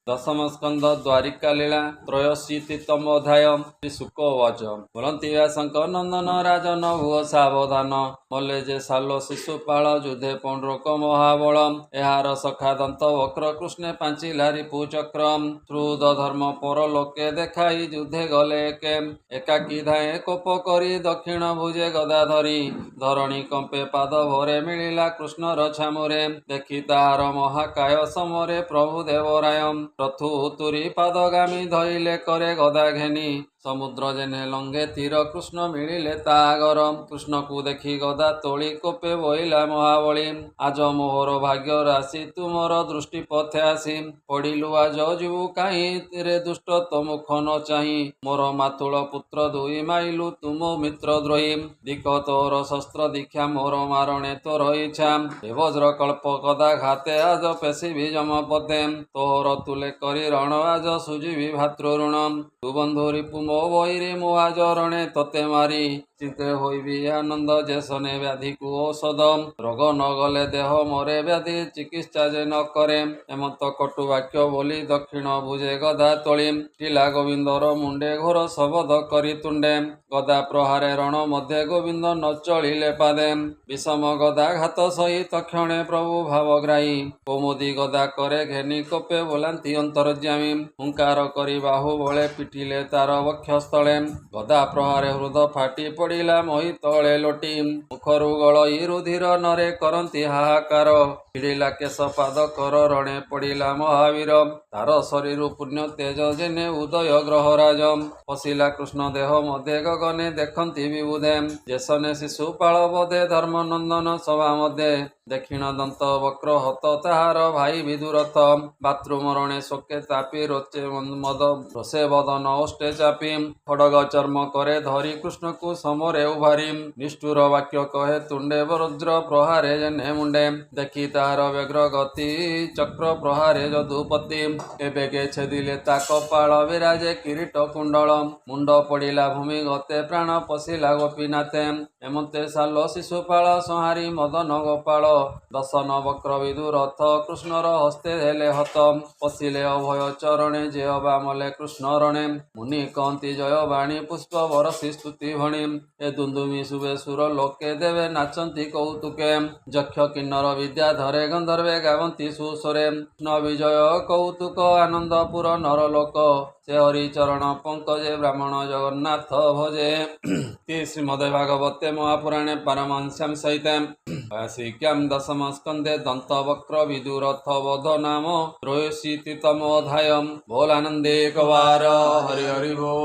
दशम स्कंद द्वारिका लीला त्रयोशीतितम अध्याय श्री शुकवाच बोलती व्यासंकर नंदन राजन हुओ सावधान मल्ले जे सालो शिशुपाल युद्धे पौंड्रोक महाबल एहार सखा दंत वक्र कृष्णे पांचिलारी पूचक्र श्रुद धर्म पर लोके देखाई युद्धे गले के एकाकी धाए कोप करी दक्षिण भुजे गदा धरी धरणी कंपे पाद भरे मिलिला कृष्णर छामुरे देखि ताहार महाकाय समरे प्रभु देवराय रथु तुरी पादगामी धइले करे गदा घेनी समुद्र जेने लंगे तीर कृष्ण मिलिले ता आगर कृष्ण को देखी गदा तोली कोपे बइला महाबली आज मोहर भाग्य राशि तुमर दृष्टि पथे आसी पड़िलु आज जीवु काहीं रे दुष्ट तो मुख न चाही मोर मातुल पुत्र दुई माइलु तुम मित्र द्रोही दिक तोर शस्त्र दीक्षा मोर मारणे तोर इच्छा हे वज्र कल्प गदा घाते आज पेशी भी जम पदे तोहर तुले करी रण आज सुजीवी भातृऋण तु बंधु रिपु मो बहिरे मो आज रणे तते मारी चिते होइबी आनंद जेसने व्याधि को औषध रोग न गले देह मरे व्याधि चिकित्सा जे न करे एमत कटु वाक्य बोली दक्षिण भुजे गदा तोली टीला गोविंदर मुंडे घोर शबद करी तुंडे गदा प्रहारे रण मध्ये गोविंद न चलिले पादे विषम गदा घात सहित क्षणे प्रभु भावग्राही कौमुदी गदा करे घेनी कोपे बोलांती अंतर्जामी हुंकार करी बाहु बळे पिटिले तार वक्षस्थळे गदा प्रहारे हृद फाटी पड़िला मही तले लोटी मुखरु गलई रुधिर नरे करंती हाहाकार भिड़िला केश पाद कर रणे पड़िला महावीर तार शरीर पुण्य तेज जेने उदय ग्रहराज पशिला कृष्ण देह मध्ये गगने देखंती विबुधे जेसने शिशुपाल बधे धर्मनंदन सभा मध्ये दक्षिण दंत वक्र हत ताहार भाई विदुरथ भातृमरणे शोके तापी रोचे मद रोषे बदन ओष्टे चापी खड़ग चर्म करे धरी कृष्ण को समरे उभारी निष्ठुर वाक्य कहे तुंडे वज्र प्रहारे जेने मुंडे देखी ताहार व्यग्र गति चक्र प्रहारे यदुपति एबेगे छेदिले ता कपाल विराजे किरीट कुंडल मुंड पड़िला भूमि गते प्राण पशिला गोपीनाथे एमते साल शिशुपाल संहारी मदन गोपाल दशन वक्र विदुरथ कृष्णर हस्ते हेले हत पशिले अभय चरणे जे अबामले कृष्ण रणे मुनि कहती जय बाणी पुष्प बरसी स्तुति भणी ए दुंदुमी शुभे सुर लोके देवे नाचंती कौतुके यक्ष किन्नर विद्या धरे गंधर्वे गावंती सुस्वरे कृष्ण विजय कौतुक आनंदपुर नरलोक से हरिचरण पंकजे ब्राह्मण जगन्नाथ भजे श्रीमद् भागवते महापुराणे पारमहंस्यां सहिते वार्षिक्यां दशम स्कंदे दंत वक्र विदुरथ वध नाम त्रयोशीतितमोऽध्यायः बोल आनंदे एक बार हरि हरि बोल।